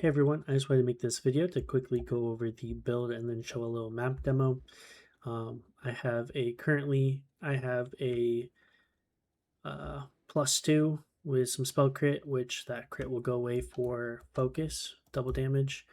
Hey everyone, I just wanted to make this video to quickly go over the build and then show a little map demo. I have a +2 with some spell crit, which that crit will go away for focus, double damage,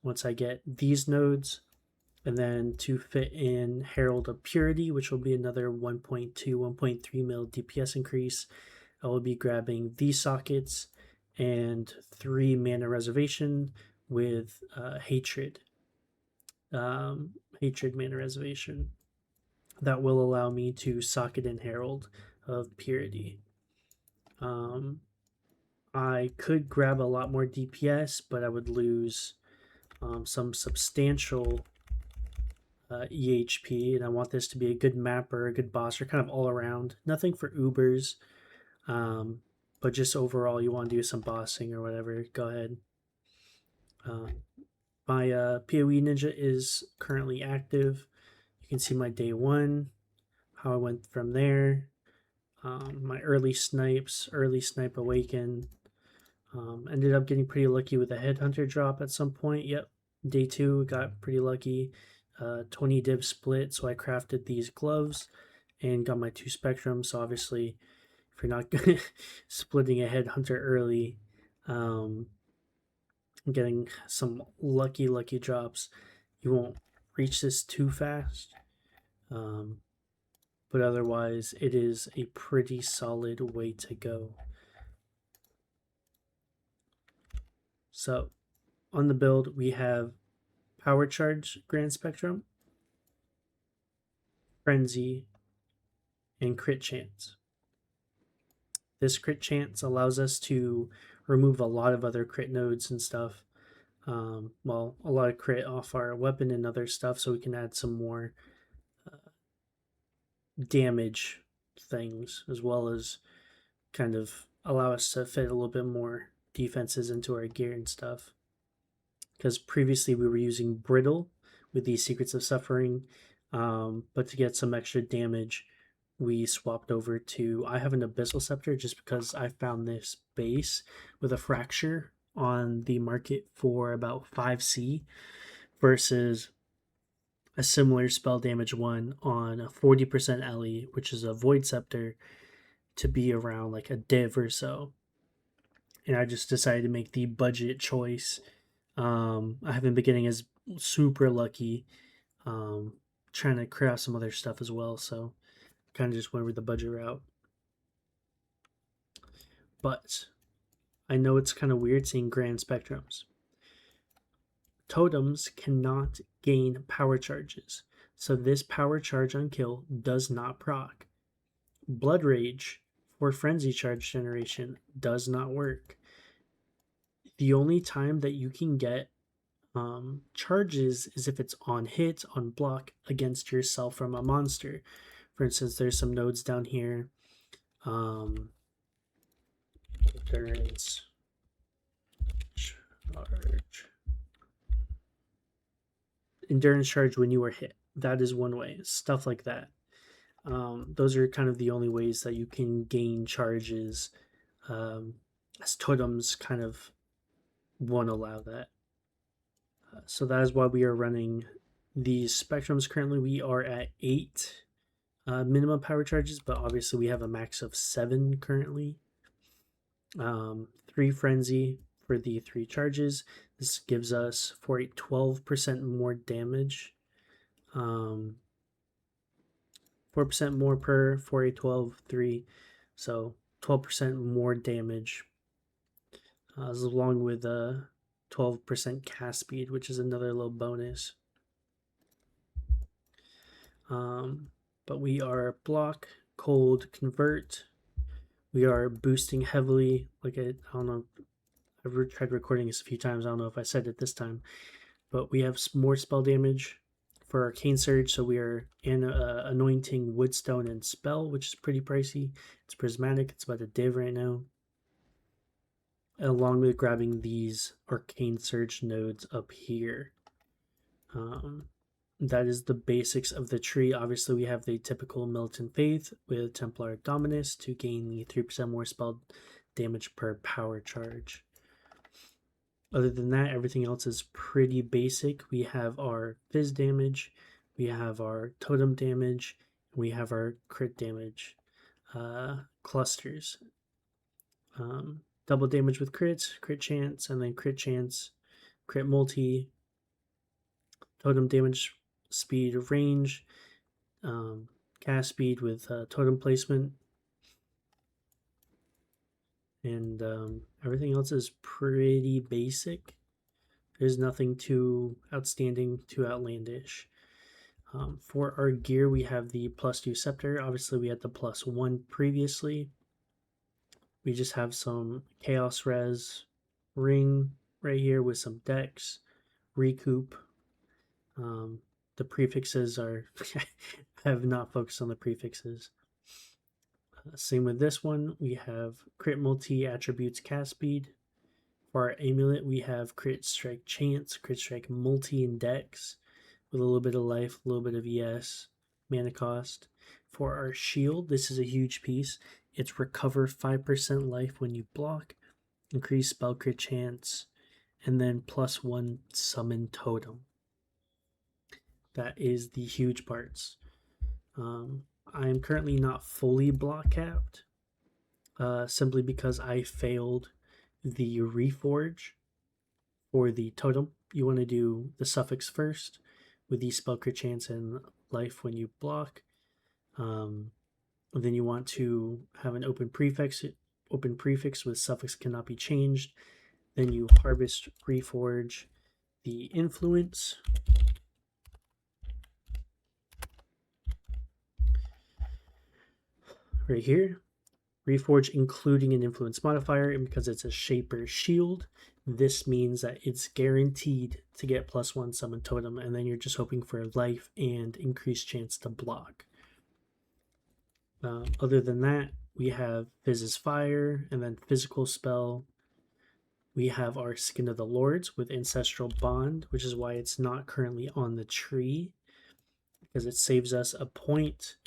once I get these nodes. And then to fit in Herald of Purity, which will be another 1.2, 1.3 mil DPS increase, I will be grabbing these sockets and 3 mana reservation with hatred mana reservation. That will allow me to socket in Herald of Purity. I could grab a lot more DPS, but I would lose some substantial EHP, and I want this to be a good mapper, a good bosser, kind of all around. Nothing for Ubers, but just overall, you want to do some bossing or whatever, go ahead. My PoE Ninja is currently active. You can see my day 1, how I went from there. My early snipe awaken. Ended up getting pretty lucky with a headhunter drop at some point. Yep, day 2 got pretty lucky. 20 div split, so I crafted these gloves and got my 2 spectrums. So obviously, if you're not splitting a headhunter early, getting some lucky drops, you won't reach this too fast. But otherwise, it is a pretty solid way to go. So on the build, we have Power Charge Grand Spectrum, Frenzy, and Crit Chance. This Crit Chance allows us to remove a lot of other crit nodes and stuff. Well, a lot of crit off our weapon and other stuff, so we can add some more damage things, as well as kind of allow us to fit a little bit more defenses into our gear and stuff. Because previously we were using Brittle with the Secrets of Suffering, but to get some extra damage, we swapped over to, I have an Abyssal Scepter just because I found this base with a fracture on the market for about 5C versus a similar spell damage one on a 40% LE, which is a Void Scepter, to be around like a div or so. And I just decided to make the budget choice. I haven't been getting as super lucky, trying to craft some other stuff as well, so kind of just went with the budget route. But I know it's kind of weird seeing Grand Spectrums. Totems cannot gain power charges, so this power charge on kill does not proc. Blood Rage for Frenzy charge generation does not work. The only time that you can get charges is if it's on hit, on block against yourself from a monster. For instance, there's some nodes down here. Endurance charge. Endurance charge when you are hit. That is one way. Stuff like that. Those are kind of the only ways that you can gain charges, as totems kind of won't allow that. So that is why we are running these spectrums. Currently we are at 8 minimum power charges, but obviously we have a max of 7 currently. 3 frenzy for the 3 charges. This gives us for a 12% more damage. 4% more per 4 a 12 3, so 12% more damage, along with a 12% cast speed, which is another little bonus. But we are block, cold, convert. We are boosting heavily. Like I don't know, I've tried recording this a few times. I don't know if I said it this time, but we have more spell damage for Arcane Surge, so we are anointing Woodstone and Spell, which is pretty pricey. It's prismatic. It's about a div right now. Along with grabbing these Arcane Surge nodes up here. That is the basics of the tree. Obviously, we have the typical Militant Faith with Templar Dominus to gain the 3% more spell damage per power charge. Other than that, everything else is pretty basic. We have our fizz damage, we have our totem damage, and we have our crit damage clusters. Double damage with crits, crit chance, and then crit chance, crit multi, totem damage, speed, range, cast speed with totem placement, and everything else is pretty basic. There's nothing too outstanding, too outlandish. For our gear, we have the +2 scepter. Obviously, we had the +1 previously. We just have some chaos res ring right here with some dex, recoup. The prefixes are I have not focused on the prefixes. Same with this one. We have crit multi attributes cast speed. For our amulet, we have crit strike chance, crit strike multi and dex with a little bit of life, a little bit of ES, mana cost. For our shield, this is a huge piece. It's recover 5% life when you block, increase spell crit chance, and then +1 summon totem. That is the huge parts. I am currently not fully block capped, simply because I failed the reforge for the totem. You want to do the suffix first with the spell crit chance and life when you block. Then you want to have an open prefix with suffix cannot be changed. Then you harvest reforge the influence. Right here, reforge including an influence modifier, and because it's a shaper shield, this means that it's guaranteed to get +1 summon totem, and then you're just hoping for life and increased chance to block. Other than that, we have Fizz's Fire, and then physical spell. We have our Skin of the Lords with Ancestral Bond, which is why it's not currently on the tree, because it saves us a point,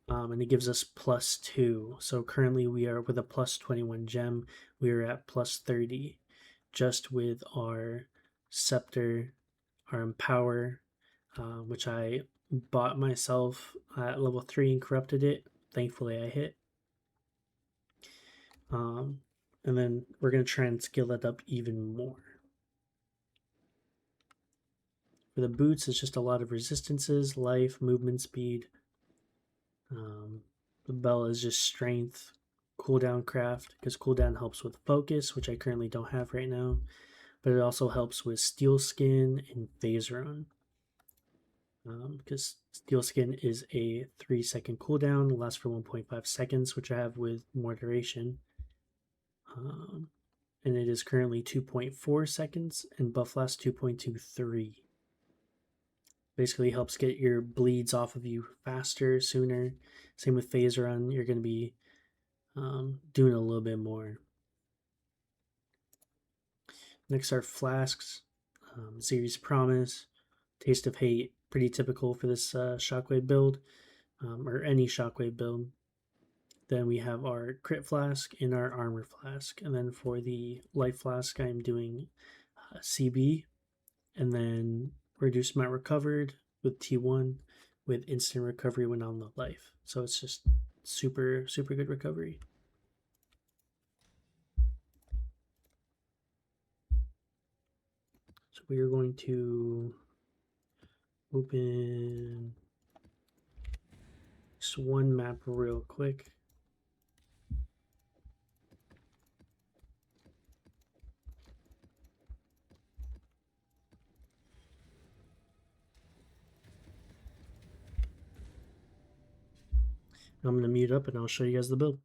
and it gives us +2. So currently we are with a +21 gem. We are at +30, just with our Scepter, our Empower, which I bought myself at level 3 and corrupted it. Thankfully I hit. And then we're going to try and scale that up even more. For the boots, it's just a lot of resistances, life, movement speed. The bell is just strength, cooldown craft, because cooldown helps with focus, which I currently don't have right now. But it also helps with steel skin and phase run. Because steel skin is a 3-second cooldown, lasts for 1.5 seconds, which I have with more duration. And it is currently 2.4 seconds, and buff lasts 2.23. Basically helps get your bleeds off of you faster, sooner. Same with phase run, you're going to be doing a little bit more. Next are flasks, Series Promise, Taste of Hate, pretty typical for this Shockwave build, or any Shockwave build. Then we have our crit flask and our armor flask. And then for the life flask, I'm doing CB, and then reduced amount recovered with T1 with instant recovery when on the life. So it's just super, super good recovery. So we are going to open this one map real quick. I'm going to mute up and I'll show you guys the build.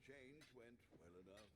exchange went well enough.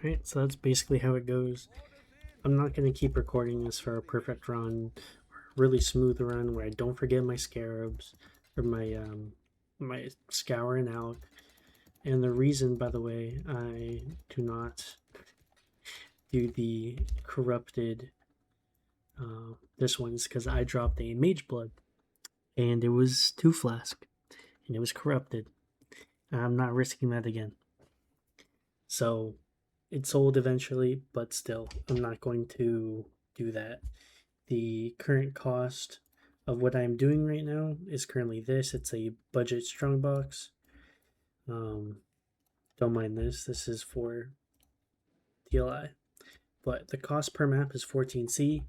Alright, so that's basically how it goes. I'm not going to keep recording this for a perfect run, or a really smooth run where I don't forget my scarabs, or my scour and out. And the reason, by the way, I do not do the corrupted this one is because I dropped a mage blood, and it was 2 flask, and it was corrupted. I'm not risking that again. So it sold eventually, but still, I'm not going to do that. The current cost of what I'm doing right now is currently this. It's a budget strongbox. Don't mind this. This is for DLI. But the cost per map is 14C.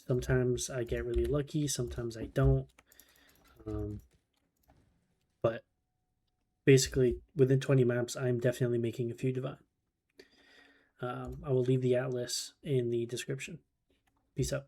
Sometimes I get really lucky, sometimes I don't. But basically, within 20 maps, I'm definitely making a few divine. I will leave the atlas in the description. Peace out.